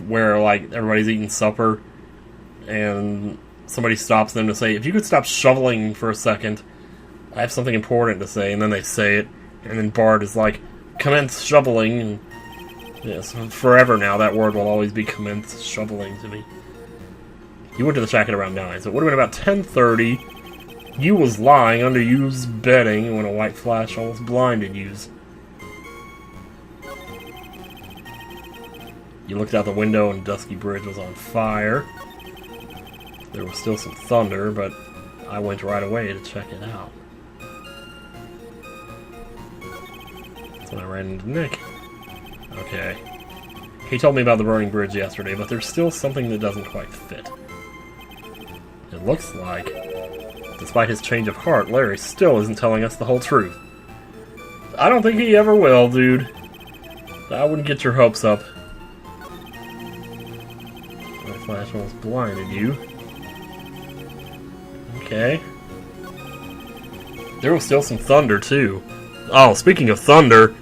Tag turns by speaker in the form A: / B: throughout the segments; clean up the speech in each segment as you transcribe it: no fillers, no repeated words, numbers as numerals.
A: where, like, everybody's eating supper, and somebody stops them to say, if you could stop shoveling for a second, I have something important to say, and then they say it, and then Bart is like, commence shoveling, and yes, forever now that word will always be commence shoveling to me. You went to the shack at around 9, so it would have been about 10:30. You was lying under you's bedding when a white flash almost blinded you's. You looked out the window and Dusky Bridge was on fire. There was still some thunder, but I went right away to check it out. That's when I ran into Nick. Okay. He told me about the burning bridge yesterday, but there's still something that doesn't quite fit. It looks like, despite his change of heart, Larry still isn't telling us the whole truth. I don't think he ever will, dude. I wouldn't get your hopes up. My flash almost blinded you. Okay. There was still some thunder, too. Oh, speaking of thunder...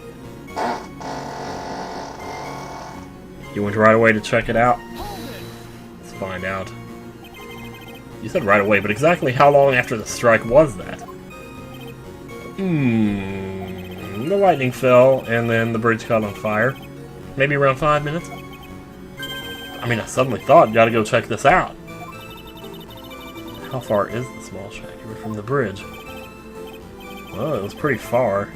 A: You went right away to check it out? Let's find out. You said right away, but exactly how long after the strike was that? The lightning fell, and then the bridge caught on fire. Maybe around 5 minutes? I mean, I suddenly thought, gotta go check this out. How far is the small shack from the bridge? Well, it was pretty far.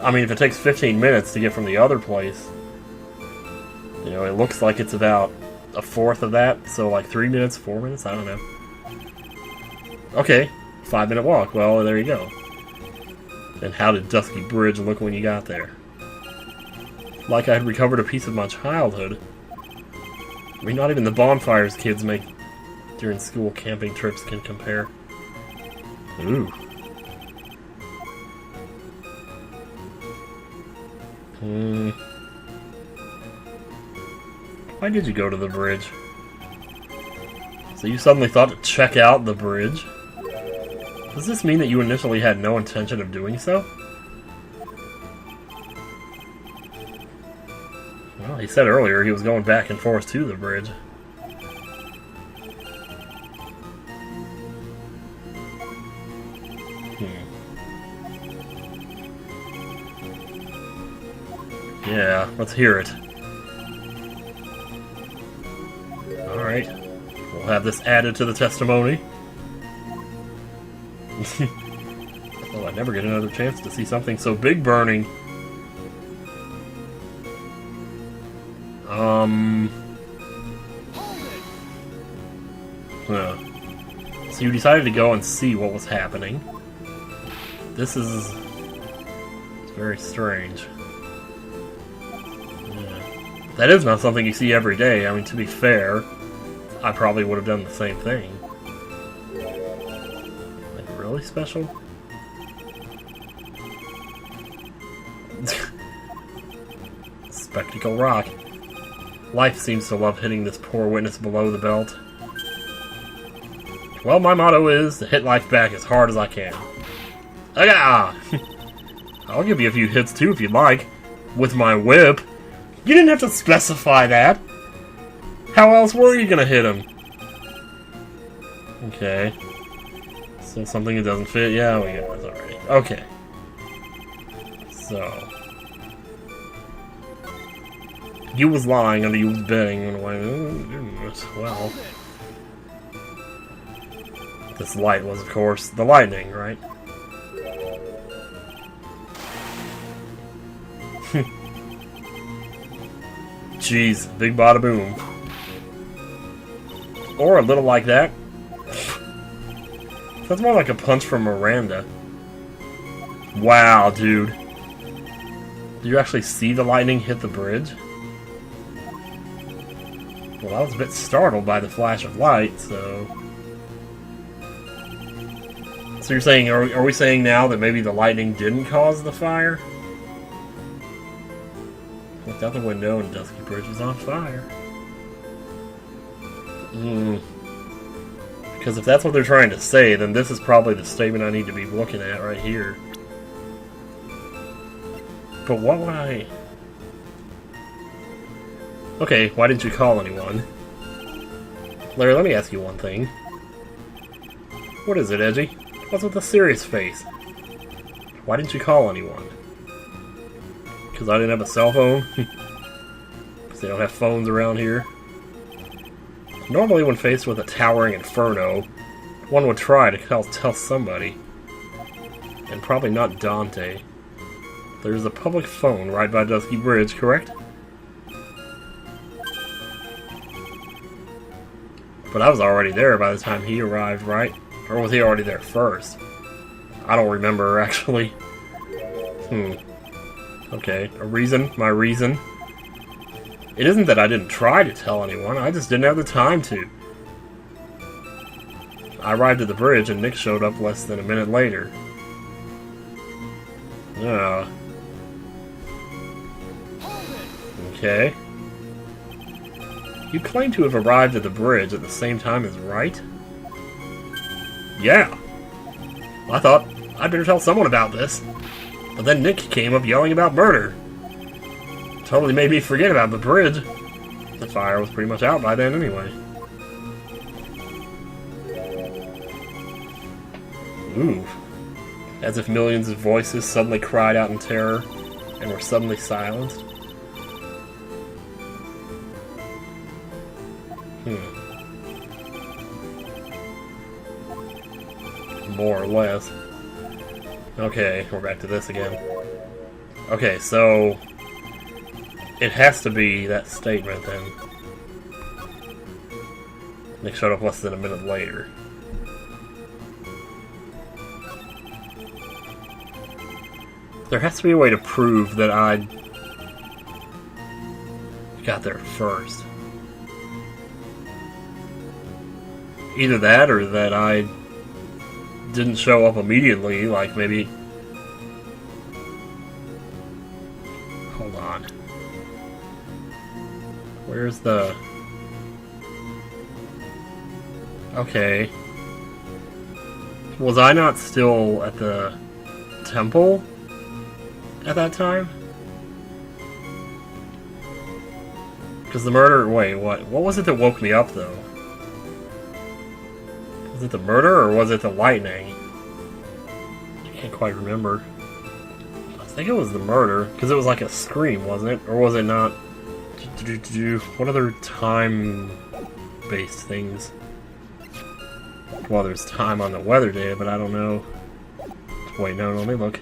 A: I mean, if it takes 15 minutes to get from the other place, you know, it looks like it's about a fourth of that, so like 3 minutes, 4 minutes, I don't know. Okay, 5-minute walk, well, there you go. And how did Dusky Bridge look when you got there? Like I had recovered a piece of my childhood. I mean, not even the bonfires kids make during school camping trips can compare. Ooh. Why did you go to the bridge? So you suddenly thought to check out the bridge? Does this mean that you initially had no intention of doing so? Well, he said earlier he was going back and forth to the bridge. Yeah, let's hear it. Alright. We'll have this added to the testimony. Well, I never get another chance to see something so big burning. So you decided to go and see what was happening. This is... It's very strange. Yeah. That is not something you see every day. I mean, to be fair, I probably would have done the same thing. Like, really special? Spectacle Rock. Life seems to love hitting this poor witness below the belt. Well, my motto is to hit life back as hard as I can. Ah! I'll give you a few hits too if you'd like. With my whip. You didn't have to specify that. How else were you gonna hit him? Okay. So something that doesn't fit? Yeah, we got this already. Okay. So. You was lying under you was betting and went, well. This light was, of course, the lightning, right? Jeez, big bada boom. Or a little like that. That's more like a punch from Miranda. Wow, dude. Did you actually see the lightning hit the bridge? Well, I was a bit startled by the flash of light, so... So you're saying, are we saying now that maybe the lightning didn't cause the fire? Looked out the window and Dusky Bridge was on fire. Because if that's what they're trying to say, then this is probably the statement I need to be looking at right here. But what would I... Okay, why didn't you call anyone? Larry, let me ask you one thing. What is it, Edgy? What's with the serious face? Why didn't you call anyone? Because I didn't have a cell phone? Because they don't have phones around here? Normally when faced with a towering inferno, one would try to tell somebody. And probably not Dante. There's a public phone right by Dusky Bridge, correct? But I was already there by the time he arrived, right? Or was he already there first? I don't remember, actually. Okay, a reason, my reason. It isn't that I didn't try to tell anyone, I just didn't have the time to. I arrived at the bridge and Nick showed up less than a minute later. Okay. You claim to have arrived at the bridge at the same time as Wright? Yeah. I thought I'd better tell someone about this. But then Nick came up yelling about murder. Totally made me forget about the bridge. The fire was pretty much out by then anyway. Ooh. As if millions of voices suddenly cried out in terror and were suddenly silenced. More or less. Okay, we're back to this again. Okay, so it has to be that statement then. Nick showed up less than a minute later. There has to be a way to prove that I got there first. Either that or that I didn't show up immediately, like maybe... Hold on. Where's the... Okay. Was I not still at the temple at that time? Because the murder... Wait, what? What was it that woke me up, though? Was it the murder, or was it the lightning? I can't quite remember. I think it was the murder, because it was like a scream, wasn't it? Or was it not? What other time-based things? Well, there's time on the weather day, but I don't know. Wait, no, let me look.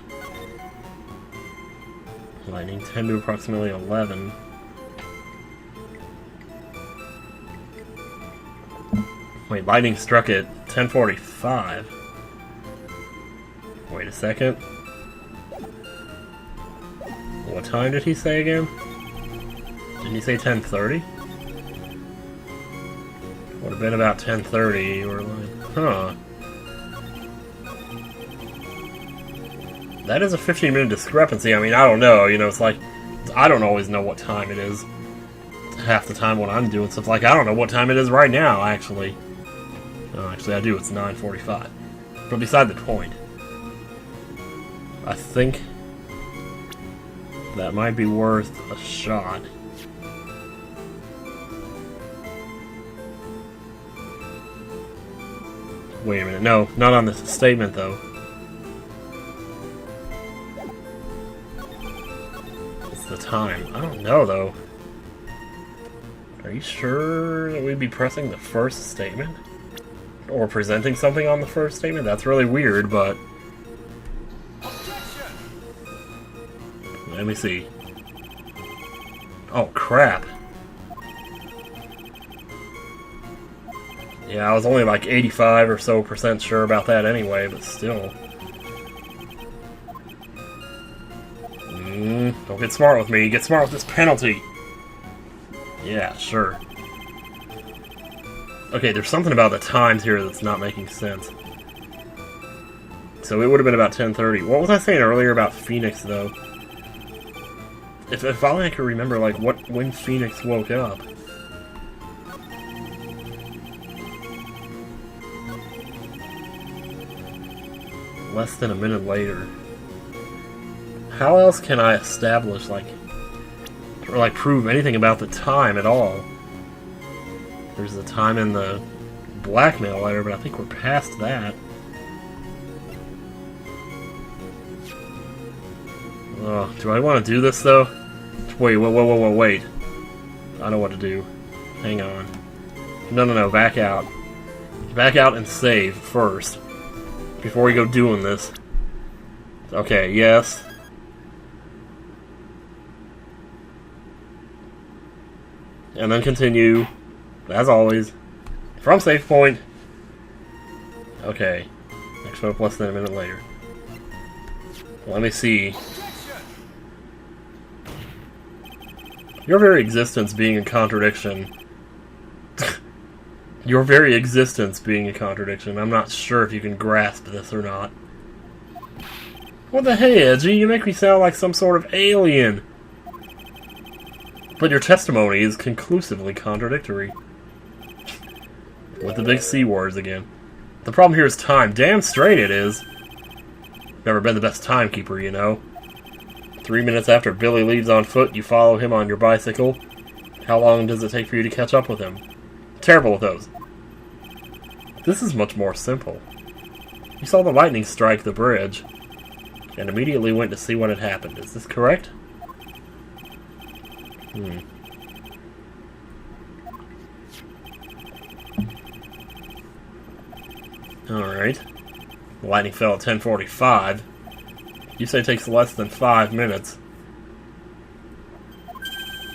A: Lightning 10 to approximately 11. Wait, lightning struck at 10:45. Wait a second. What time did he say again? Didn't he say 10:30? Would have been about 10:30 or like, huh. That is a 15-minute discrepancy. I mean, I don't know, you know, it's like, I don't always know what time it is. Half the time when I'm doing stuff, like, I don't know what time it is right now, actually. Actually, I do. It's 9:45. But beside the point, I think that might be worth a shot. Wait a minute. No, not on this statement, though. It's the time. I don't know, though. Are you sure that we'd be pressing the first statement? Or presenting something on the first statement? That's really weird, but... Let me see. Oh, crap. Yeah, I was only like 85 or so % sure about that anyway, but still. Don't get smart with me. Get smart with this penalty. Yeah, sure. Okay, there's something about the times here that's not making sense. So it would have been about 10:30. What was I saying earlier about Phoenix, though? If only I could remember, like, when Phoenix woke up. Less than a minute later. How else can I establish, like, Or, like, prove anything about the time at all. There's the time in the blackmail letter, but I think we're past that. Oh, do I want to do this, though? Wait, wait. I know what to do. Hang on. No, back out. Back out and save first. Before we go doing this. Okay, yes. And then continue, as always, from save point. Okay. Next up less than a minute later. Let me see. Your very existence being a contradiction. Your very existence being a contradiction. I'm not sure if you can grasp this or not. What the hey, Edgy? You make me sound like some sort of alien. But your testimony is conclusively contradictory. With the big C words again. The problem here is time. Damn straight it is. Never been the best timekeeper, you know. 3 minutes after Billy leaves on foot, you follow him on your bicycle. How long does it take for you to catch up with him? Terrible with those. This is much more simple. You saw the lightning strike the bridge, and immediately went to see what had happened. Is this correct? Alright. The lightning fell at 10:45. You say it takes less than 5 minutes.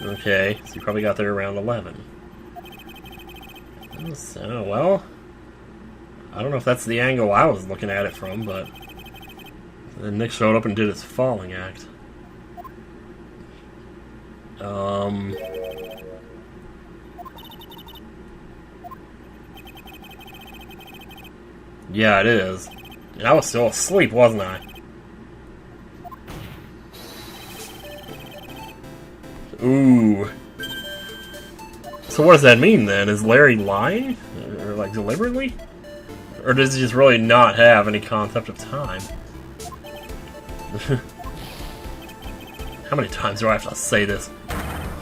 A: Okay, so you probably got there around 11. So, well, I don't know if that's the angle I was looking at it from, but then Nick showed up and did his falling act. Yeah, it is. And I was still asleep, wasn't I? Ooh. So what does that mean then? Is Larry lying? Or like deliberately? Or does he just really not have any concept of time? How many times do I have to say this?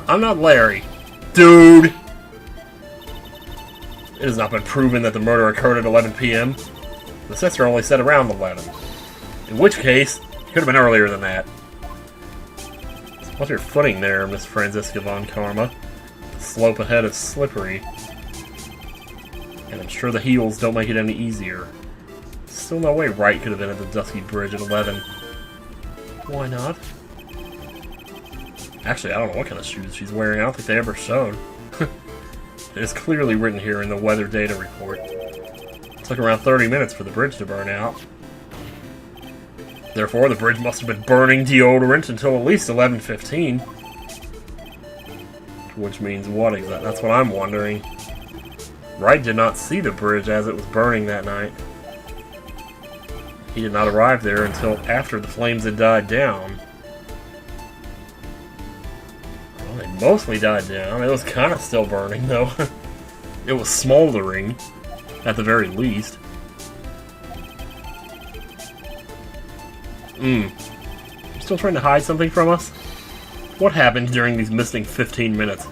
A: I'm not Larry. Dude! It has not been proven that the murder occurred at 11 p.m. The sister only said around 11. In which case, it could have been earlier than that. What's your footing there, Miss Franziska von Karma? The slope ahead is slippery. And I'm sure the heels don't make it any easier. Still no way Wright could have been at the Dusky Bridge at 11. Why not? Actually, I don't know what kind of shoes she's wearing. I don't think they ever showed. It is clearly written here in the weather data report. It took around 30 minutes for the bridge to burn out. Therefore, the bridge must have been burning deodorant until at least 11:15. Which means what exactly? That's what I'm wondering. Wright did not see the bridge as it was burning that night. He did not arrive there until after the flames had died down. Well, they mostly died down. It was kind of still burning, though. It was smoldering, at the very least. You're still trying to hide something from us? What happened during these missing 15 minutes?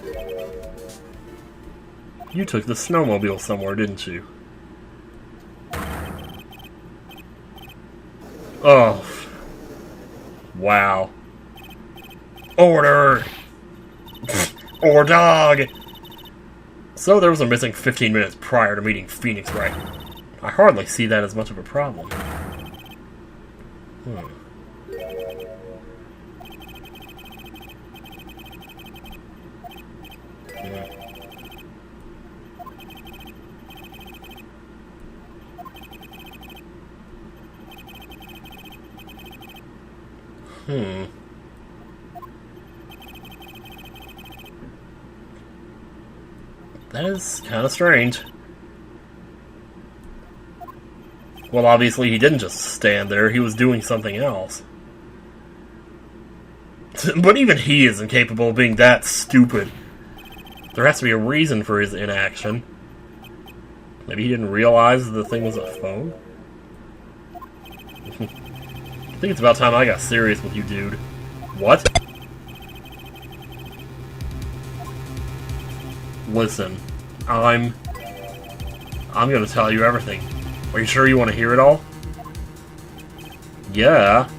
A: You took the snowmobile somewhere, didn't you? Oh. Wow. Order! Or dog! So there was a missing 15 minutes prior to meeting Phoenix, right? I hardly see that as much of a problem. That is kind of strange. Well, obviously he didn't just stand there, he was doing something else. But even he isn't capable of being that stupid. There has to be a reason for his inaction. Maybe he didn't realize the thing was a phone? I think it's about time I got serious with you, dude. What? Listen, I'm gonna tell you everything. Are you sure you want to hear it all? Yeah.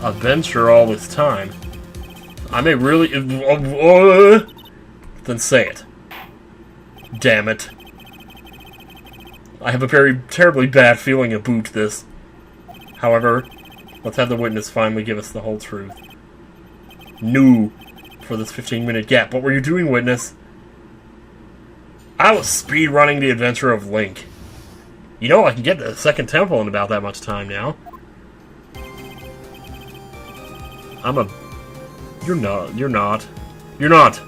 A: I've been sure all this time. I may really... Then say it. Damn it. I have a very terribly bad feeling about this. However, let's have the witness finally give us the whole truth. No. For this 15-minute gap. What were you doing, witness? I was speedrunning the adventure of Link. You know I can get to the second temple in about that much time now. You're not.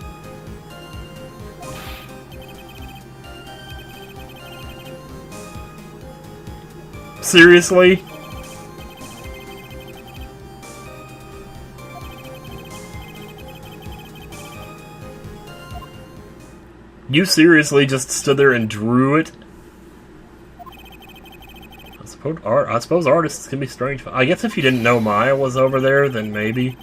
A: Seriously? You seriously just stood there and drew it? I suppose artists can be strange. I guess if you didn't know Maya was over there, then maybe.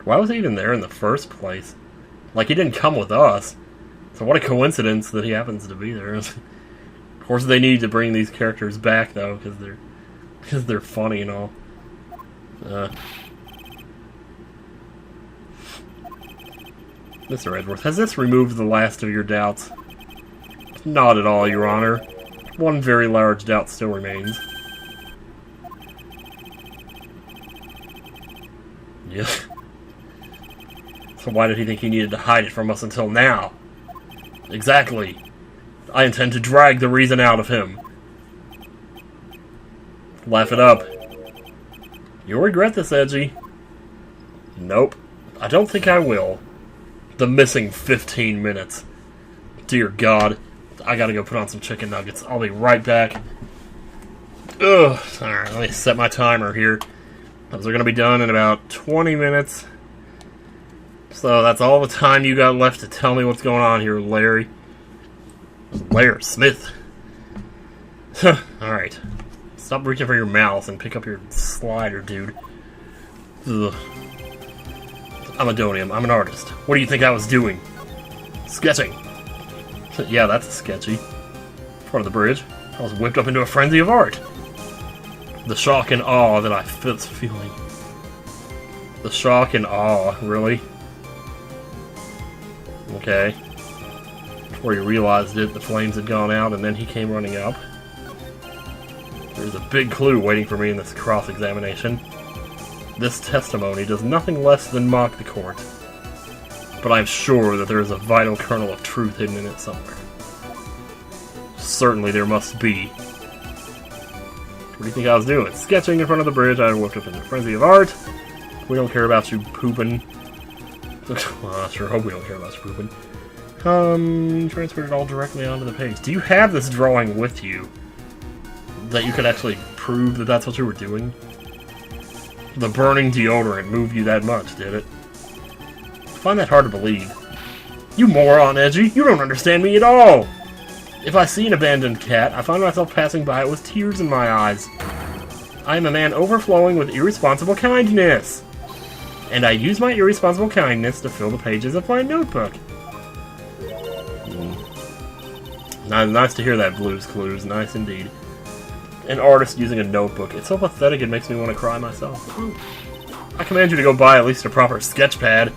A: Why was he even there in the first place? Like, he didn't come with us. So what a coincidence that he happens to be there. Of course, they need to bring these characters back, though, because they're funny and all. Mr. Edgeworth, has this removed the last of your doubts? Not at all, Your Honor. One very large doubt still remains. Yeah. So why did he think he needed to hide it from us until now? Exactly. I intend to drag the reason out of him. Laugh it up. You'll regret this, Edgy. Nope. I don't think I will. The missing 15 minutes. Dear God. I gotta go put on some chicken nuggets. I'll be right back. Ugh. Alright, let me set my timer here. Those are gonna be done in about 20 minutes. So that's all the time you got left to tell me what's going on here, Larry. Larry Smith. Alright. Stop reaching for your mouth and pick up your slider, dude. Ugh. I'm Adonium. I'm an artist. What do you think I was doing? Sketching. Yeah, that's sketchy. Part of the bridge. I was whipped up into a frenzy of art. The shock and awe that I was feeling. The shock and awe, really? Okay. Before he realized it, the flames had gone out, and then he came running up. There's a big clue waiting for me in this cross-examination. This testimony does nothing less than mock the court. But I'm sure that there is a vital kernel of truth hidden in it somewhere. Certainly there must be. What do you think I was doing? Sketching in front of the bridge. I whipped up in a frenzy of art. We don't care about you pooping. Well, I sure hope we don't care about you pooping. Transferred it all directly onto the page. Do you have this drawing with you? That you could actually prove that that's what you were doing? The burning deodorant moved you that much, did it? I find that hard to believe. You moron, Edgy! You don't understand me at all! If I see an abandoned cat, I find myself passing by it with tears in my eyes. I am a man overflowing with irresponsible kindness! And I use my irresponsible kindness to fill the pages of my notebook. Nice to hear that, Blue's Clues. Nice indeed. An artist using a notebook. It's so pathetic it makes me want to cry myself. I command you to go buy at least a proper sketch pad.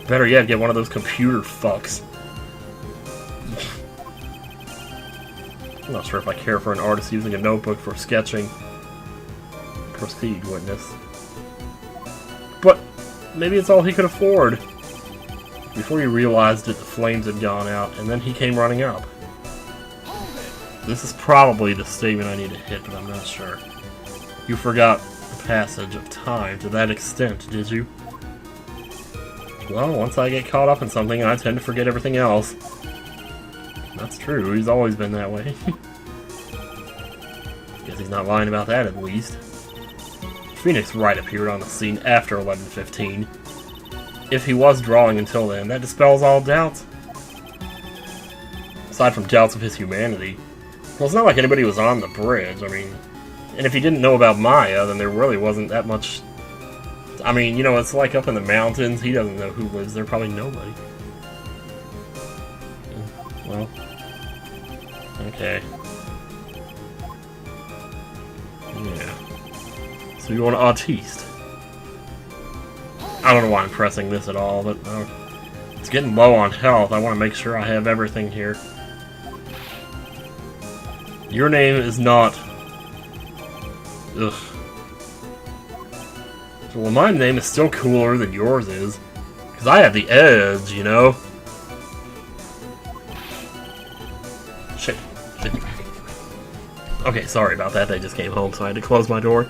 A: Better yet, get one of those computer fucks. I'm not sure if I care for an artist using a notebook for sketching. Proceed, witness. But maybe it's all he could afford. Before he realized it, the flames had gone out, and then he came running up. This is probably the statement I need to hit, but I'm not sure. You forgot the passage of time to that extent, did you? Well, once I get caught up in something, I tend to forget everything else. That's true, he's always been that way. Guess he's not lying about that, at least. Phoenix Wright appeared on the scene after 11:15. If he was drawing until then, that dispels all doubts. Aside from doubts of his humanity. Well, it's not like anybody was on the bridge, I mean... And if he didn't know about Maya, then there really wasn't that much... I mean, you know, it's like up in the mountains. He doesn't know who lives there. Probably nobody. Well, okay. Yeah. So you want Autiste? I don't know why I'm pressing this at all, but it's getting low on health. I want to make sure I have everything here. Your name is not... Ugh. Well, my name is still cooler than yours is. Because I have the edge, you know? Shit. Shit. Okay, sorry about that. They just came home, so I had to close my door.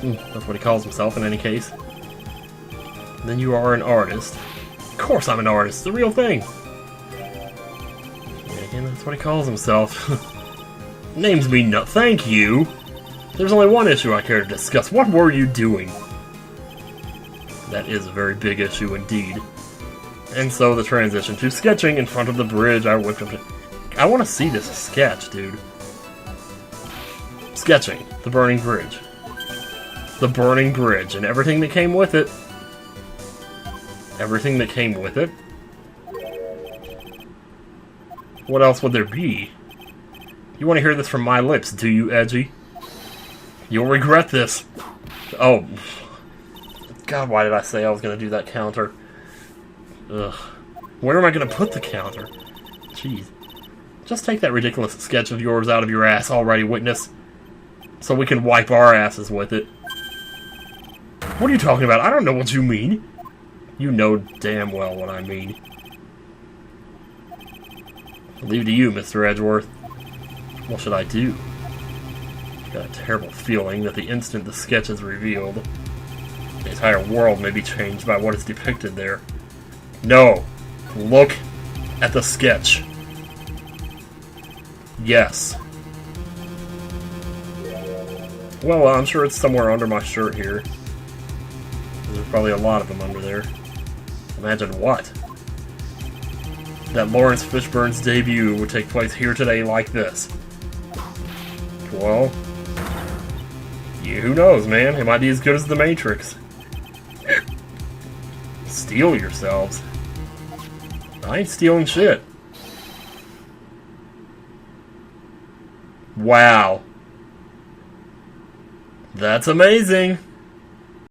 A: That's what he calls himself in any case. Then you are an artist. Of course I'm an artist. The real thing. Yeah, again, that's what he calls himself. Names mean no. Thank you. There's only one issue I care to discuss. What were you doing? That is a very big issue indeed. And so the transition to sketching in front of the bridge. I whipped up to... I want to see this sketch, dude. Sketching the burning bridge. The burning bridge and everything that came with it. Everything that came with it. What else would there be? You want to hear this from my lips, do you, Edgy? You'll regret this. Oh. God, why did I say I was going to do that counter? Ugh. Where am I going to put the counter? Jeez. Just take that ridiculous sketch of yours out of your ass already, witness. So we can wipe our asses with it. What are you talking about? I don't know what you mean. You know damn well what I mean. I'll leave it to you, Mr. Edgeworth. What should I do? I've got a terrible feeling that the instant the sketch is revealed, the entire world may be changed by what is depicted there. No! Look at the sketch. Yes. Well, I'm sure it's somewhere under my shirt here. There's probably a lot of them under there. Imagine what? That Lawrence Fishburne's debut would take place here today like this. Well, yeah, who knows, man? It might be as good as The Matrix. Steal yourselves. I ain't stealing shit. Wow. That's amazing.